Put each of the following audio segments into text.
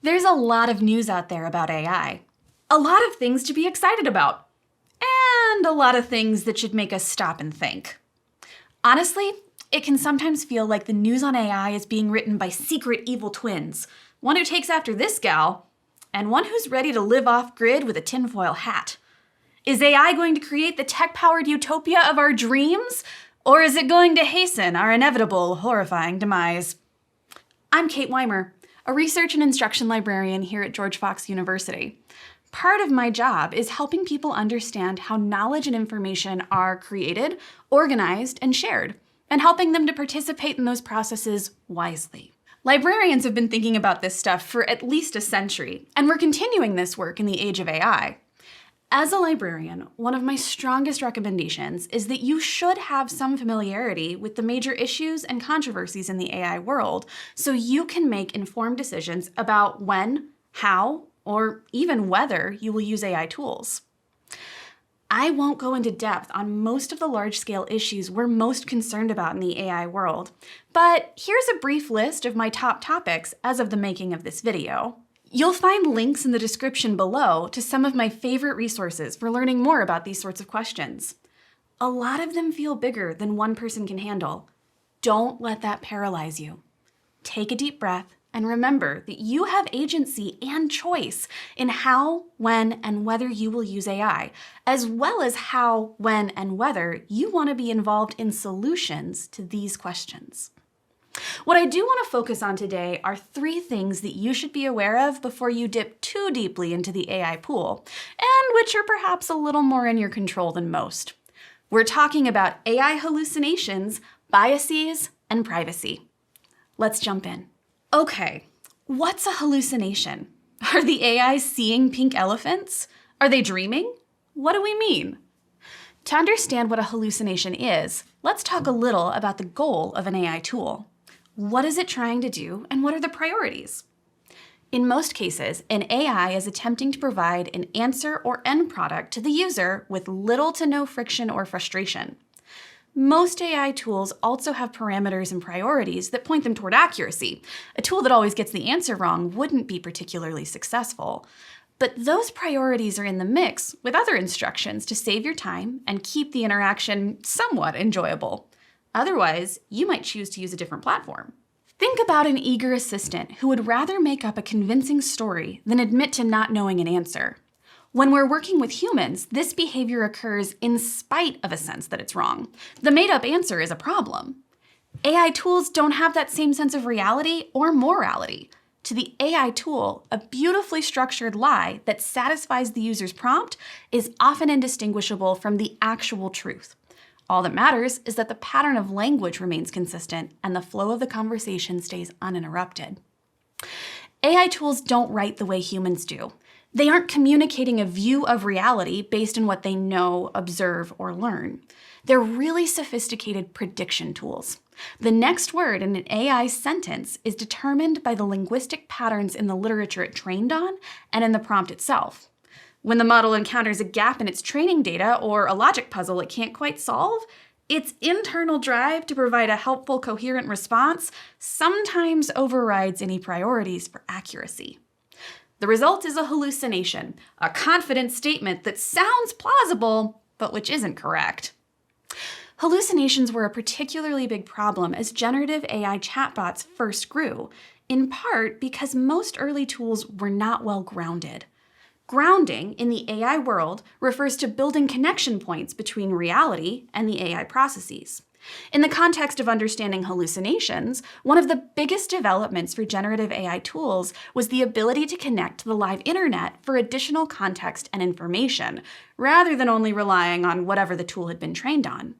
There's a lot of news out there about AI. A lot of things to be excited about. And a lot of things that should make us stop and think. Honestly, it can sometimes feel like the news on AI is being written by secret evil twins. One who takes after this gal, and one who's ready to live off-grid with a tinfoil hat. Is AI going to create the tech-powered utopia of our dreams? Or is it going to hasten our inevitable, horrifying demise? I'm Kate Weimer, a research and instruction librarian here at George Fox University. Part of my job is helping people understand how knowledge and information are created, organized, and shared, and helping them to participate in those processes wisely. Librarians have been thinking about this stuff for at least a century, and we're continuing this work in the age of AI. As a librarian, one of my strongest recommendations is that you should have some familiarity with the major issues and controversies in the AI world so you can make informed decisions about when, how, or even whether you will use AI tools. I won't go into depth on most of the large-scale issues we're most concerned about in the AI world, but here's a brief list of my top topics as of the making of this video. You'll find links in the description below to some of my favorite resources for learning more about these sorts of questions. A lot of them feel bigger than one person can handle. Don't let that paralyze you. Take a deep breath and remember that you have agency and choice in how, when, and whether you will use AI, as well as how, when, and whether you want to be involved in solutions to these questions. What I do want to focus on today are 3 things that you should be aware of before you dip too deeply into the AI pool, and which are perhaps a little more in your control than most. We're talking about AI hallucinations, biases, and privacy. Let's jump in. Okay, what's a hallucination? Are the AIs seeing pink elephants? Are they dreaming? What do we mean? To understand what a hallucination is, let's talk a little about the goal of an AI tool. What is it trying to do, and what are the priorities? In most cases, an AI is attempting to provide an answer or end product to the user with little to no friction or frustration. Most AI tools also have parameters and priorities that point them toward accuracy. A tool that always gets the answer wrong wouldn't be particularly successful. But those priorities are in the mix with other instructions to save your time and keep the interaction somewhat enjoyable. Otherwise, you might choose to use a different platform. Think about an eager assistant who would rather make up a convincing story than admit to not knowing an answer. When we're working with humans, this behavior occurs in spite of a sense that it's wrong. The made-up answer is a problem. AI tools don't have that same sense of reality or morality. To the AI tool, a beautifully structured lie that satisfies the user's prompt is often indistinguishable from the actual truth. All that matters is that the pattern of language remains consistent and the flow of the conversation stays uninterrupted. AI tools don't write the way humans do. They aren't communicating a view of reality based on what they know, observe, or learn. They're really sophisticated prediction tools. The next word in an AI sentence is determined by the linguistic patterns in the literature it trained on and in the prompt itself. When the model encounters a gap in its training data or a logic puzzle it can't quite solve, its internal drive to provide a helpful, coherent response sometimes overrides any priorities for accuracy. The result is a hallucination, a confident statement that sounds plausible, but which isn't correct. Hallucinations were a particularly big problem as generative AI chatbots first grew, in part because most early tools were not well grounded. Grounding in the AI world refers to building connection points between reality and the AI processes. In the context of understanding hallucinations, one of the biggest developments for generative AI tools was the ability to connect to the live internet for additional context and information, rather than only relying on whatever the tool had been trained on.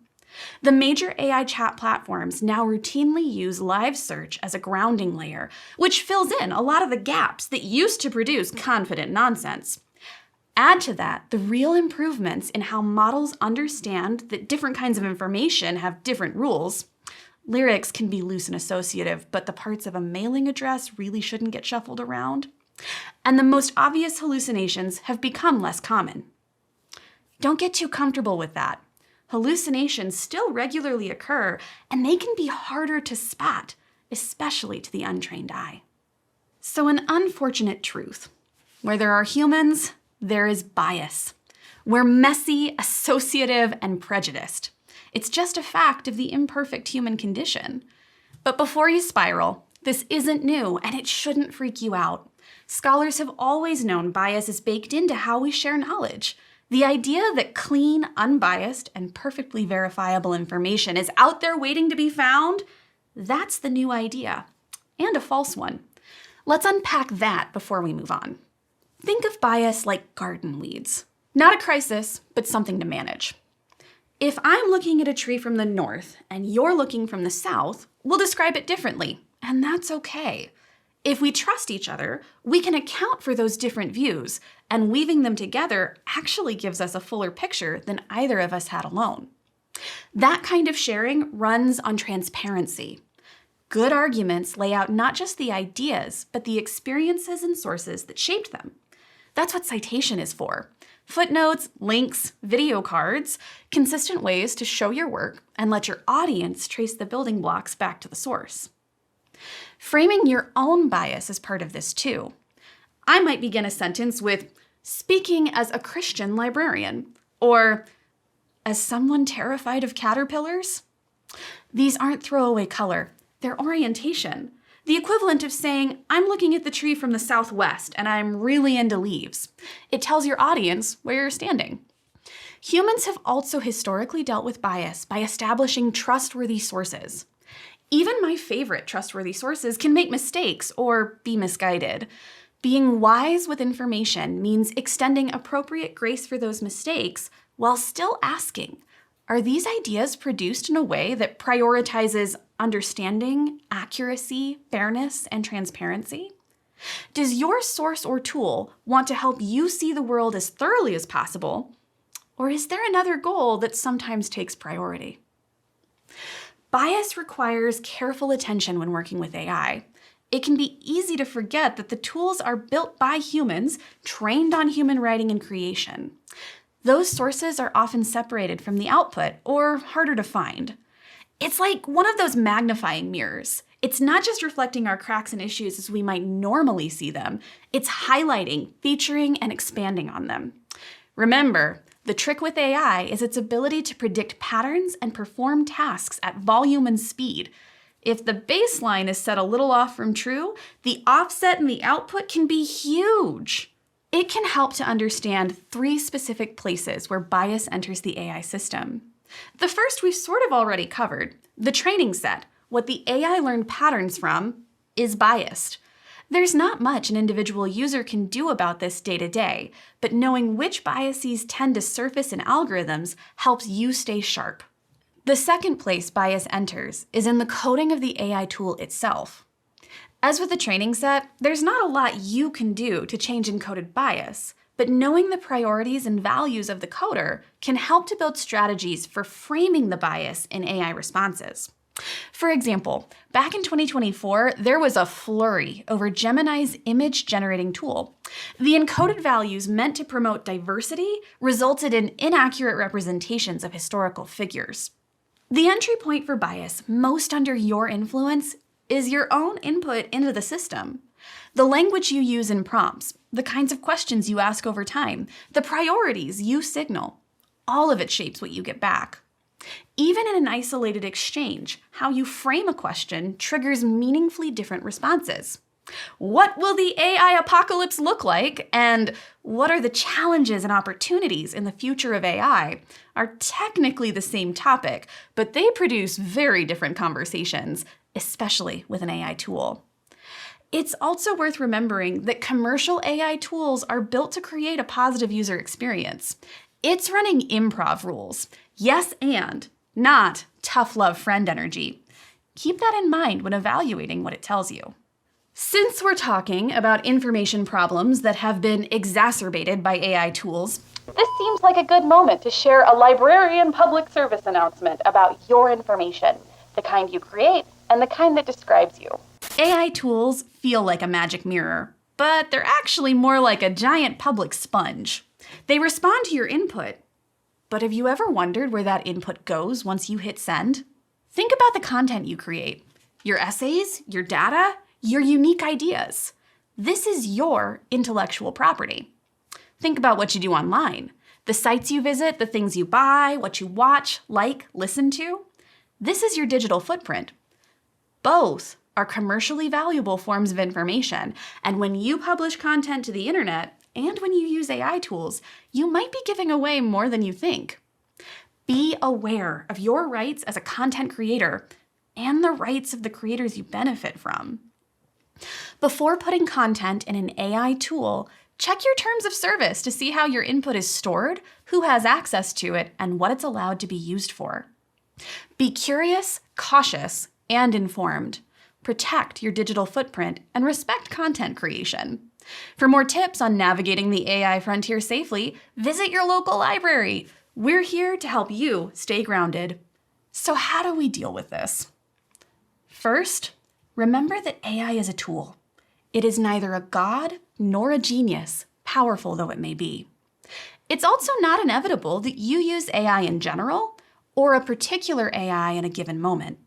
The major AI chat platforms now routinely use live search as a grounding layer, which fills in a lot of the gaps that used to produce confident nonsense. Add to that the real improvements in how models understand that different kinds of information have different rules. Lyrics can be loose and associative, but the parts of a mailing address really shouldn't get shuffled around. And the most obvious hallucinations have become less common. Don't get too comfortable with that. Hallucinations still regularly occur, and they can be harder to spot, especially to the untrained eye. So an unfortunate truth. Where there are humans, there is bias. We're messy, associative, and prejudiced. It's just a fact of the imperfect human condition. But before you spiral, this isn't new, and it shouldn't freak you out. Scholars have always known bias is baked into how we share knowledge. The idea that clean, unbiased, and perfectly verifiable information is out there waiting to be found, that's the new idea, and a false one. Let's unpack that before we move on. Think of bias like garden weeds. Not a crisis, but something to manage. If I'm looking at a tree from the north and you're looking from the south, we'll describe it differently, and that's okay. If we trust each other, we can account for those different views, and weaving them together actually gives us a fuller picture than either of us had alone. That kind of sharing runs on transparency. Good arguments lay out not just the ideas, but the experiences and sources that shaped them. That's what citation is for. Footnotes, links, video cards, consistent ways to show your work and let your audience trace the building blocks back to the source. Framing your own bias is part of this too. I might begin a sentence with, "speaking as a Christian librarian," or "as someone terrified of caterpillars." These aren't throwaway color, they're orientation. The equivalent of saying, "I'm looking at the tree from the southwest and I'm really into leaves." It tells your audience where you're standing. Humans have also historically dealt with bias by establishing trustworthy sources. Even my favorite trustworthy sources can make mistakes or be misguided. Being wise with information means extending appropriate grace for those mistakes while still asking, are these ideas produced in a way that prioritizes understanding, accuracy, fairness, and transparency? Does your source or tool want to help you see the world as thoroughly as possible? Or is there another goal that sometimes takes priority? Bias requires careful attention when working with AI. It can be easy to forget that the tools are built by humans, trained on human writing and creation. Those sources are often separated from the output or harder to find. It's like one of those magnifying mirrors. It's not just reflecting our cracks and issues as we might normally see them, it's highlighting, featuring, and expanding on them. Remember, the trick with AI is its ability to predict patterns and perform tasks at volume and speed. If the baseline is set a little off from true, the offset in the output can be huge. It can help to understand 3 specific places where bias enters the AI system. The first we've sort of already covered. The training set, what the AI learned patterns from, is biased. There's not much an individual user can do about this day to day, but knowing which biases tend to surface in algorithms helps you stay sharp. The second place bias enters is in the coding of the AI tool itself. As with the training set, there's not a lot you can do to change encoded bias, but knowing the priorities and values of the coder can help to build strategies for framing the bias in AI responses. For example, back in 2024, there was a flurry over Gemini's image generating tool. The encoded values meant to promote diversity resulted in inaccurate representations of historical figures. The entry point for bias most under your influence is your own input into the system. The language you use in prompts, the kinds of questions you ask over time, the priorities you signal, all of it shapes what you get back. Even in an isolated exchange, how you frame a question triggers meaningfully different responses. What will the AI apocalypse look like? And what are the challenges and opportunities in the future of AI are technically the same topic, but they produce very different conversations, especially with an AI tool. It's also worth remembering that commercial AI tools are built to create a positive user experience. It's running improv rules. Yes, and not tough love friend energy. Keep that in mind when evaluating what it tells you. Since we're talking about information problems that have been exacerbated by AI tools, this seems like a good moment to share a librarian public service announcement about your information, the kind you create and the kind that describes you. AI tools feel like a magic mirror, but they're actually more like a giant public sponge. They respond to your input. But have you ever wondered where that input goes once you hit send? Think about the content you create. Your essays, your data, your unique ideas. This is your intellectual property. Think about what you do online. The sites you visit, the things you buy, what you watch, like, listen to. This is your digital footprint. Both are commercially valuable forms of information, and when you publish content to the internet and when you use AI tools, you might be giving away more than you think. Be aware of your rights as a content creator and the rights of the creators you benefit from. Before putting content in an AI tool, check your terms of service to see how your input is stored, who has access to it, and what it's allowed to be used for. Be curious, cautious, and informed. Protect your digital footprint and respect content creation. For more tips on navigating the AI frontier safely, visit your local library. We're here to help you stay grounded. So how do we deal with this? First, remember that AI is a tool. It is neither a god nor a genius, powerful though it may be. It's also not inevitable that you use AI in general or a particular AI in a given moment.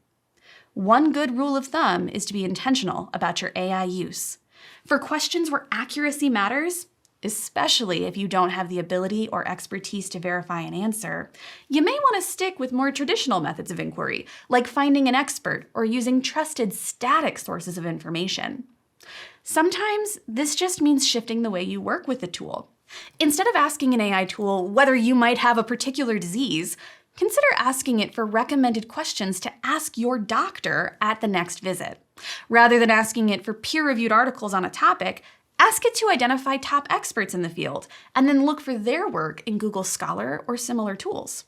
One good rule of thumb is to be intentional about your AI use. For questions where accuracy matters, especially if you don't have the ability or expertise to verify an answer, you may want to stick with more traditional methods of inquiry, like finding an expert or using trusted static sources of information. Sometimes this just means shifting the way you work with the tool. Instead of asking an AI tool whether you might have a particular disease, consider asking it for recommended questions to ask your doctor at the next visit. Rather than asking it for peer-reviewed articles on a topic, ask it to identify top experts in the field, and then look for their work in Google Scholar or similar tools.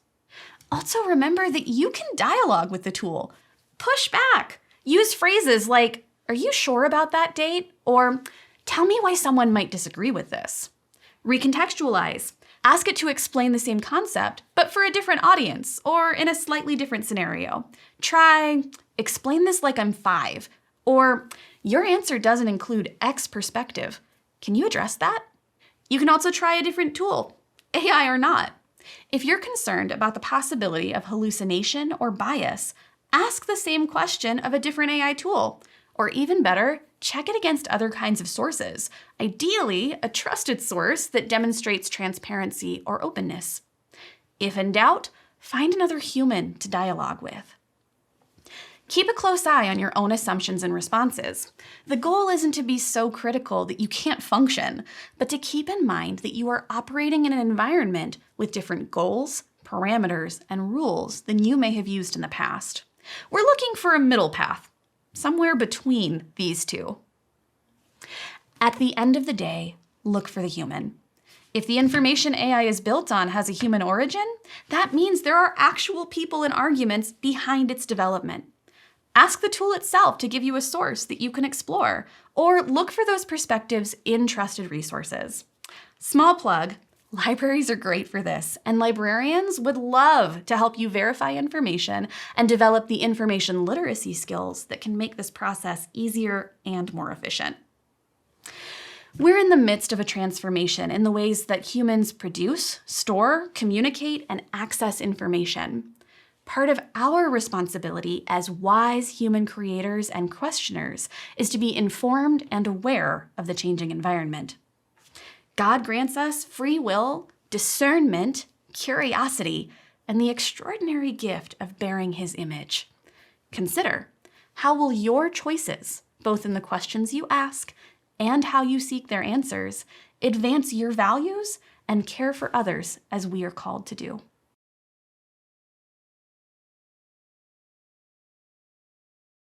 Also remember that you can dialogue with the tool. Push back. Use phrases like, "Are you sure about that date?" or "Tell me why someone might disagree with this." Recontextualize. Ask it to explain the same concept, but for a different audience or in a slightly different scenario. Try, "Explain this like I'm 5, or "Your answer doesn't include X perspective. Can you address that?" You can also try a different tool, AI or not. If you're concerned about the possibility of hallucination or bias, ask the same question of a different AI tool. Or even better, check it against other kinds of sources, ideally a trusted source that demonstrates transparency or openness. If in doubt, find another human to dialogue with. Keep a close eye on your own assumptions and responses. The goal isn't to be so critical that you can't function, but to keep in mind that you are operating in an environment with different goals, parameters, and rules than you may have used in the past. We're looking for a middle path, somewhere between these two. At the end of the day, look for the human. If the information AI is built on has a human origin, that means there are actual people and arguments behind its development. Ask the tool itself to give you a source that you can explore, or look for those perspectives in trusted resources. Small plug, libraries are great for this, and librarians would love to help you verify information and develop the information literacy skills that can make this process easier and more efficient. We're in the midst of a transformation in the ways that humans produce, store, communicate, and access information. Part of our responsibility as wise human creators and questioners is to be informed and aware of the changing environment. God grants us free will, discernment, curiosity, and the extraordinary gift of bearing His image. Consider, how will your choices, both in the questions you ask and how you seek their answers, advance your values and care for others as we are called to do?